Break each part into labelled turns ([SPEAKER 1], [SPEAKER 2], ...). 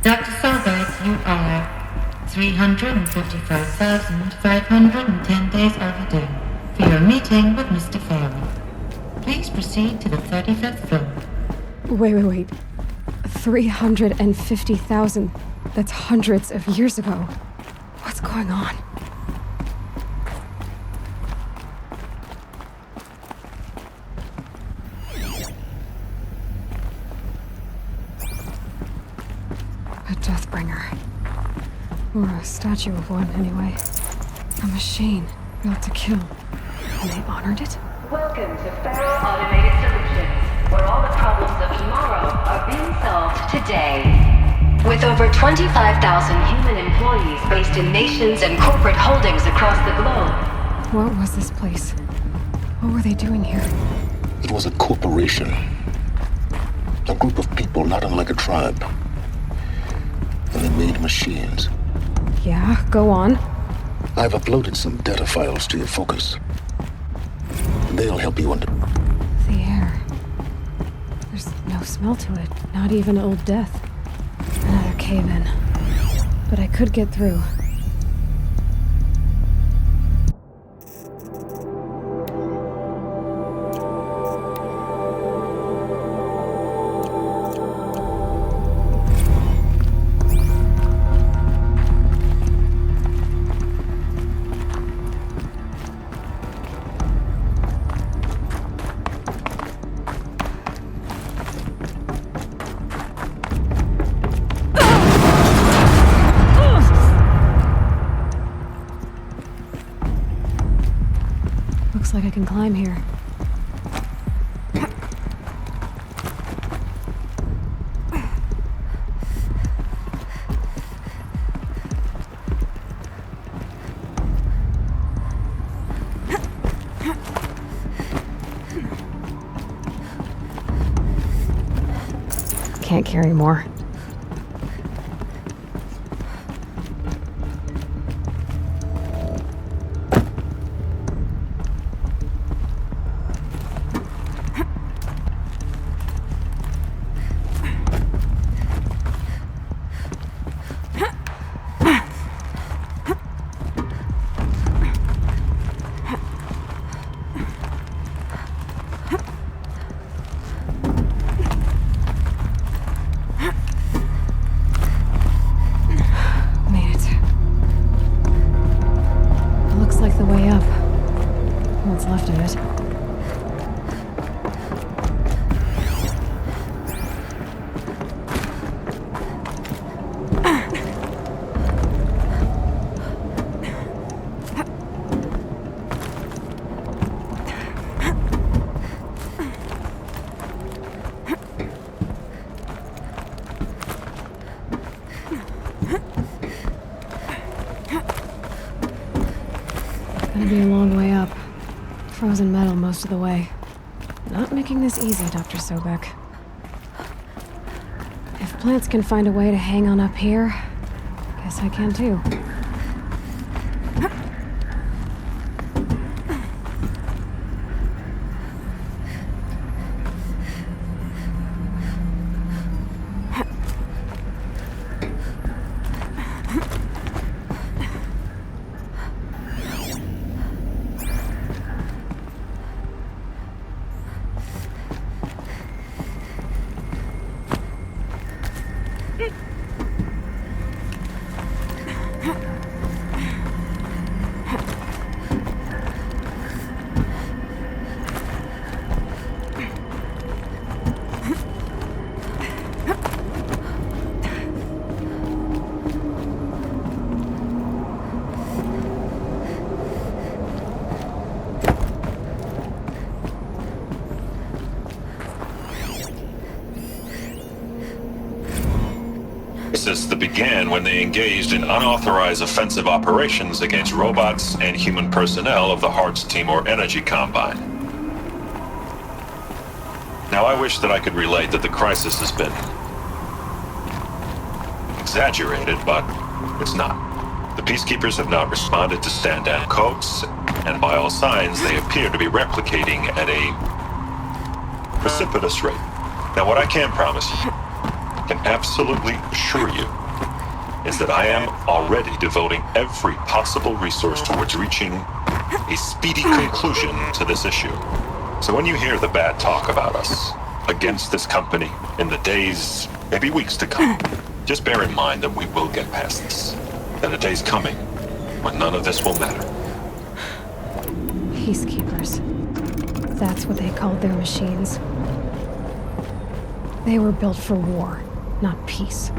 [SPEAKER 1] Dr. Solberg, you are 355,510 days overdue for your meeting with Mr. Farrell. Please proceed to the 35th floor.
[SPEAKER 2] Wait. 350,000. That's hundreds of years ago. What's going on? A Deathbringer. Or a statue of one, anyway. A machine built to kill. And they honored it?
[SPEAKER 3] Welcome to Farrell Automated Solutions, where all the problems of tomorrow are being solved today. With over 25,000 human employees based in nations and corporate holdings across the globe.
[SPEAKER 2] What was this place? What were they doing here?
[SPEAKER 4] It was a corporation. A group of people not unlike a tribe. And they made machines.
[SPEAKER 2] Yeah, go on.
[SPEAKER 4] I've uploaded some data files to your focus. They'll help you under...
[SPEAKER 2] The air. There's no smell to it. Not even Old Death. Another cave-in. But I could get through. Looks like I can climb here. Can't carry more. The way up. What's left of it. Gonna be a long way up. Frozen metal most of the way. Not making this easy, Dr. Sobek. If plants can find a way to hang on up here, guess I can too.
[SPEAKER 5] That began when they engaged in unauthorized offensive operations against robots and human personnel of the Hearts Timor Energy Combine. Now I wish that I could relate that the crisis has been exaggerated, but it's not. The Peacekeepers have not responded to stand-down codes, and by all signs they appear to be replicating at a precipitous rate. Now what I can promise you can absolutely assure you is that I am already devoting every possible resource towards reaching a speedy conclusion to this issue. So when you hear the bad talk about us against this company in the days, maybe weeks to come, just bear in mind that we will get past this. That a day's coming when none of this will matter.
[SPEAKER 2] Peacekeepers. That's what they called their machines. They were built for war, not peace.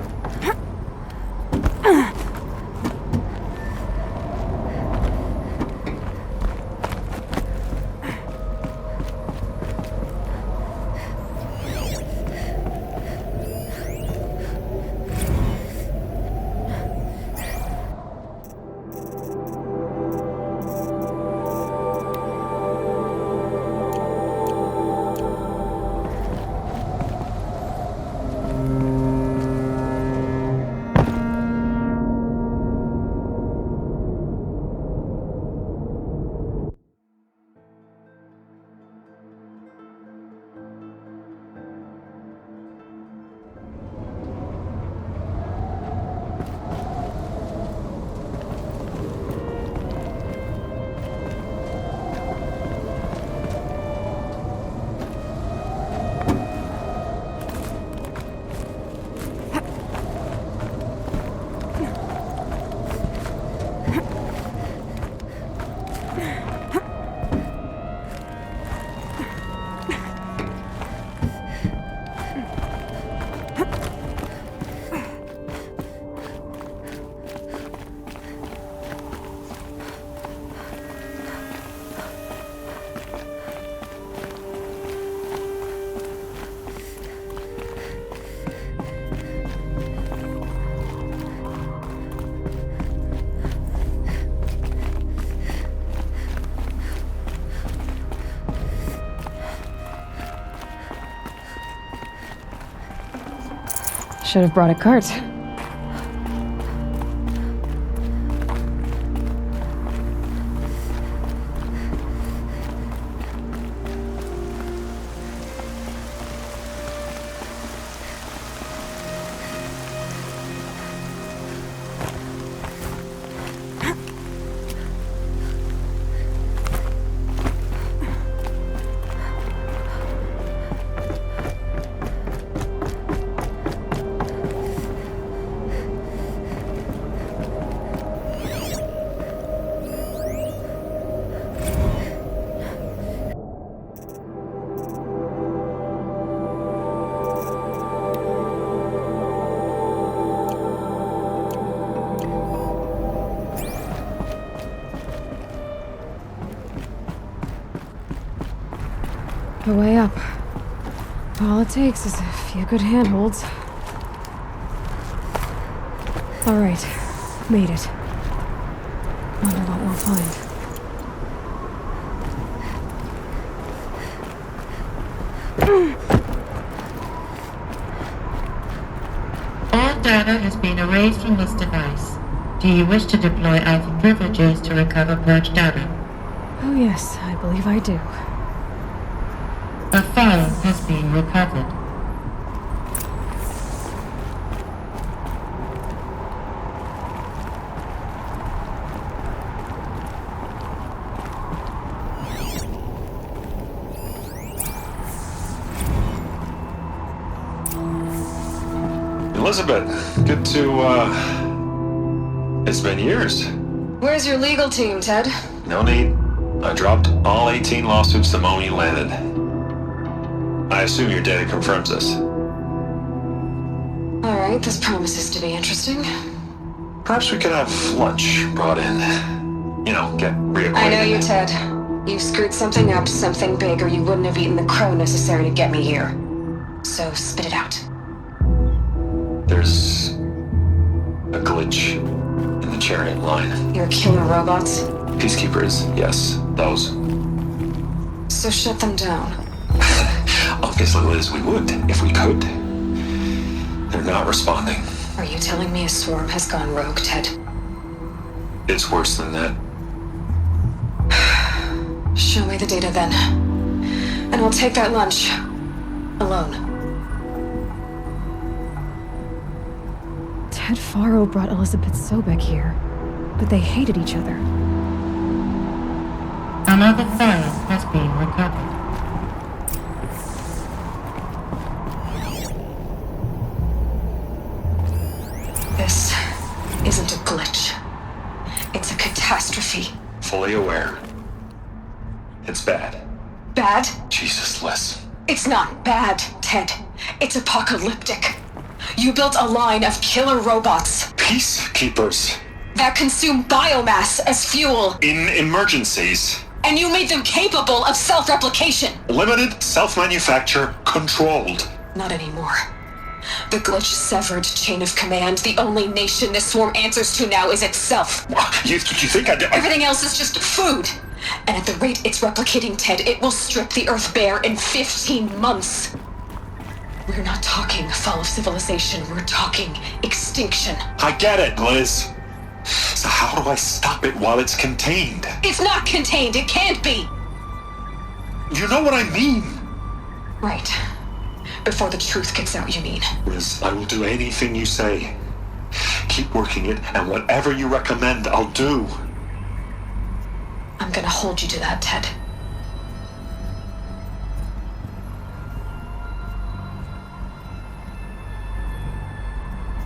[SPEAKER 2] Should have brought a cart. The way up. All it takes is a few good handholds. All right, made it. Wonder what we'll find.
[SPEAKER 1] All data has been erased from this device. Do you wish to deploy alpha privileges to recover purged data?
[SPEAKER 2] Oh yes, I believe I do.
[SPEAKER 1] A file has been recovered.
[SPEAKER 5] Elizabeth, good to, it's been years.
[SPEAKER 2] Where's your legal team, Ted?
[SPEAKER 5] No need. I dropped all 18 lawsuits the moment you landed. I assume your data confirms this.
[SPEAKER 2] Alright, this promises to be interesting.
[SPEAKER 5] Perhaps we could have lunch brought in. You know, get reacquainted.
[SPEAKER 2] I know you, Ted. You screwed something up, something big, or you wouldn't have eaten the crow necessary to get me here. So spit it out.
[SPEAKER 5] There's a glitch in the chariot line.
[SPEAKER 2] You're killer robots?
[SPEAKER 5] Peacekeepers, yes, those.
[SPEAKER 2] So shut them down.
[SPEAKER 5] Obviously, Liz, we would, if we could. They're not responding.
[SPEAKER 2] Are you telling me a swarm has gone rogue, Ted?
[SPEAKER 5] It's worse than that.
[SPEAKER 2] Show me the data then. And I'll take that lunch. Alone. Ted Faro brought Elizabeth Sobek here, but they hated each other.
[SPEAKER 1] Another file has been recovered.
[SPEAKER 6] This isn't a glitch. It's a catastrophe.
[SPEAKER 5] Fully aware. It's bad.
[SPEAKER 6] Bad?
[SPEAKER 5] Jesus, Liz.
[SPEAKER 6] It's not bad, Ted. It's apocalyptic. You built a line of killer robots
[SPEAKER 5] Peacekeepers.
[SPEAKER 6] that consume biomass as fuel,
[SPEAKER 5] In emergencies.
[SPEAKER 6] and you made them capable of self-replication.
[SPEAKER 5] Limited, self-manufacture, controlled.
[SPEAKER 6] Not anymore. The glitch severed chain of command. The only nation this swarm answers to now is itself.
[SPEAKER 5] You think I...
[SPEAKER 6] Everything else is just food. And at the rate it's replicating, Ted, it will strip the Earth bare in 15 months. We're not talking fall of civilization. We're talking extinction.
[SPEAKER 5] I get it, Liz. So how do I stop it while it's contained?
[SPEAKER 6] It's not contained. It can't be.
[SPEAKER 5] You know what I mean.
[SPEAKER 6] Right. Before the truth gets out, you mean?
[SPEAKER 5] Liz, I will do anything you say. Keep working it, and whatever you recommend, I'll do.
[SPEAKER 6] I'm gonna hold you to that, Ted.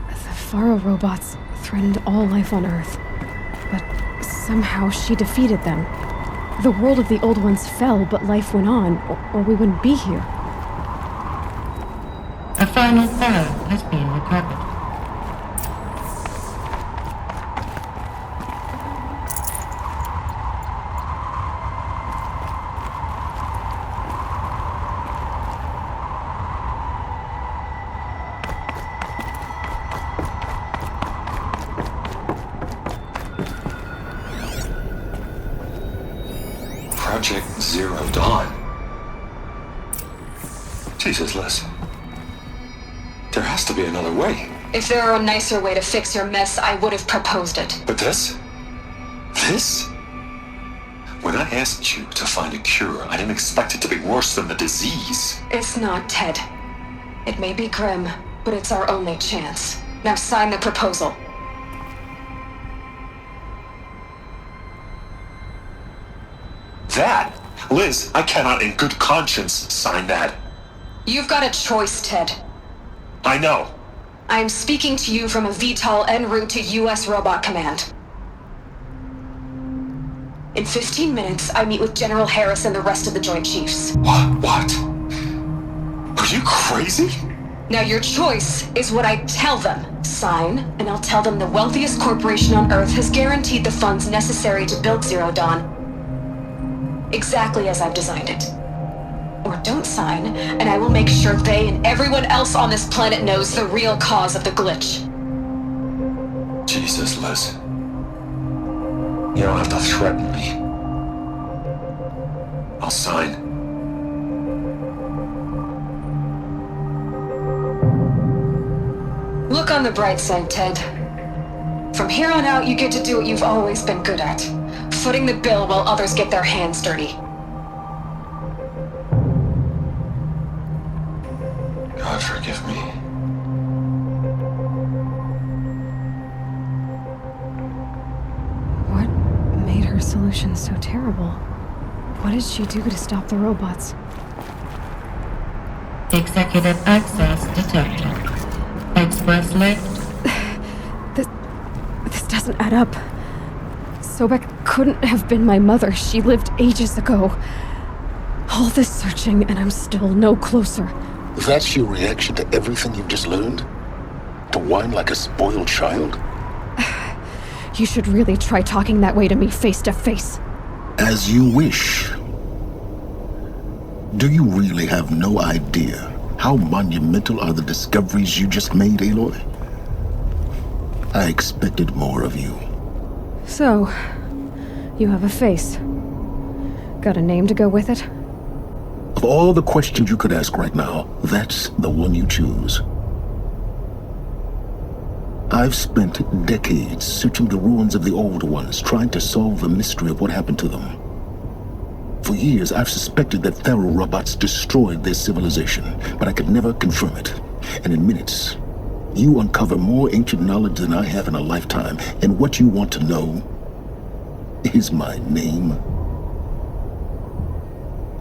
[SPEAKER 2] The Faro robots threatened all life on Earth, but somehow she defeated them. The world of the old ones fell, but life went on, or we wouldn't be here.
[SPEAKER 1] A final file has been recovered.
[SPEAKER 5] Project Zero Dawn. Jesus, Liz. There has to be another way.
[SPEAKER 6] If there were a nicer way to fix your mess, I would have proposed it.
[SPEAKER 5] But this? This? When I asked you to find a cure, I didn't expect it to be worse than the disease.
[SPEAKER 6] It's not, Ted. It may be grim, but it's our only chance. Now sign the proposal.
[SPEAKER 5] That? Liz, I cannot in good conscience sign that.
[SPEAKER 6] You've got a choice, Ted.
[SPEAKER 5] I know.
[SPEAKER 6] I am speaking to you from a VTOL en route to U.S. Robot Command. In 15 minutes, I meet with General Harris and the rest of the Joint Chiefs.
[SPEAKER 5] What? Are you crazy?
[SPEAKER 6] Now your choice is what I tell them. Sign, and I'll tell them the wealthiest corporation on Earth has guaranteed the funds necessary to build Zero Dawn. Exactly as I've designed it. Or don't sign, and I will make sure they and everyone else on this planet knows the real cause of the glitch.
[SPEAKER 5] Jesus, Liz. You don't have to threaten me. I'll sign.
[SPEAKER 6] Look on the bright side, Ted. From here on out, you get to do what you've always been good at. Footing the bill while others get their hands dirty.
[SPEAKER 5] God forgive me.
[SPEAKER 2] What made her solution so terrible? What did she do to stop the robots?
[SPEAKER 1] Executive access detected. Express lift.
[SPEAKER 2] This doesn't add up. Sobek couldn't have been my mother. She lived ages ago. All this searching, and I'm still no closer.
[SPEAKER 4] That's your reaction to everything you've just learned? To whine like a spoiled child?
[SPEAKER 2] You should really try talking that way to me face to face.
[SPEAKER 4] As you wish. Do you really have no idea how monumental are the discoveries you just made, Aloy? I expected more of you.
[SPEAKER 2] So, you have a face. Got a name to go with it?
[SPEAKER 4] Of all the questions you could ask right now, that's the one you choose. I've spent decades searching the ruins of the old ones, trying to solve the mystery of what happened to them. For years, I've suspected that Faro robots destroyed their civilization, but I could never confirm it. And in minutes, You uncover more ancient knowledge than I have in a lifetime, and what you want to know is my name.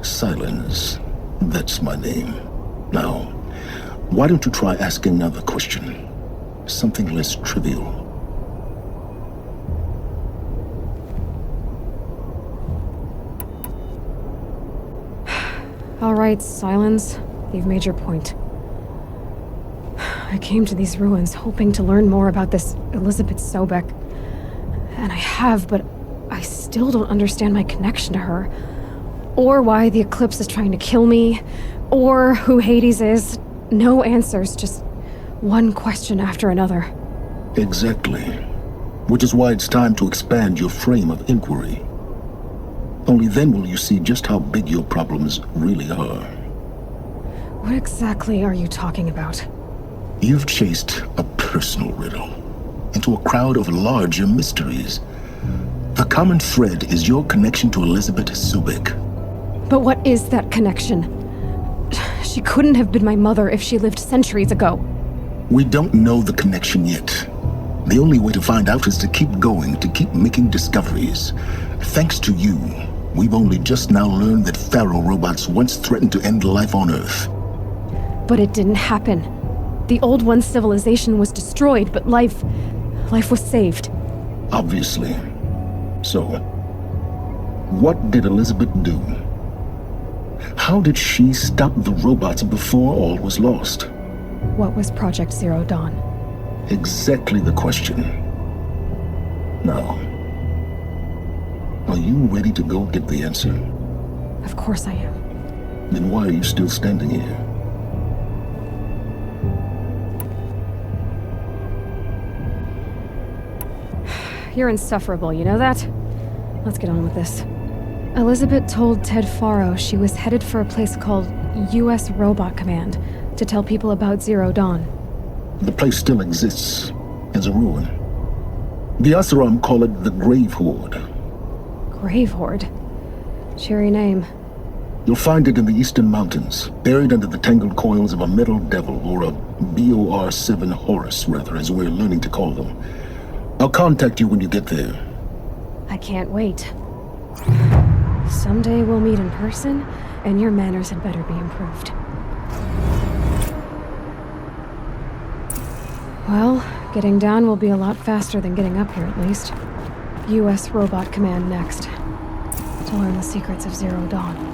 [SPEAKER 4] Silence. That's my name. Now, why don't you try asking another question? Something less trivial.
[SPEAKER 2] All right, Silence. You've made your point. I came to these ruins hoping to learn more about this Elizabeth Sobek. And I have, but I still don't understand my connection to her. Or why the Eclipse is trying to kill me. Or who Hades is. No answers, just one question after another.
[SPEAKER 4] Exactly. Which is why it's time to expand your frame of inquiry. Only then will you see just how big your problems really are.
[SPEAKER 2] What exactly are you talking about?
[SPEAKER 4] You've chased a personal riddle into a crowd of larger mysteries. The common thread is your connection to Elizabeth Sobek.
[SPEAKER 2] But what is that connection? She couldn't have been my mother if she lived centuries ago.
[SPEAKER 4] We don't know the connection yet. The only way to find out is to keep going, to keep making discoveries. Thanks to you, we've only just now learned that Pharaoh robots once threatened to end life on Earth.
[SPEAKER 2] But it didn't happen. The Old One's civilization was destroyed, but life was saved.
[SPEAKER 4] Obviously. So, what did Elizabeth do? How did she stop the robots before all was lost?
[SPEAKER 2] What was Project Zero Dawn?
[SPEAKER 4] Exactly the question. Now, are you ready to go get the answer?
[SPEAKER 2] Of course I am.
[SPEAKER 4] Then why are you still standing here?
[SPEAKER 2] You're insufferable, you know that? Let's get on with this. Elizabeth told Ted Faro she was headed for a place called U.S. Robot Command to tell people about Zero Dawn.
[SPEAKER 4] The place still exists as a ruin. The Asaram call it the Grave Horde.
[SPEAKER 2] Grave Horde? Cheery name.
[SPEAKER 4] You'll find it in the eastern mountains, buried under the tangled coils of a metal devil, or a BOR-7 Horus, rather, as we're learning to call them. I'll contact you when you get there.
[SPEAKER 2] I can't wait. Someday we'll meet in person, and your manners had better be improved. Well, getting down will be a lot faster than getting up here, at least. U.S. Robot Command next. To learn the secrets of Zero Dawn.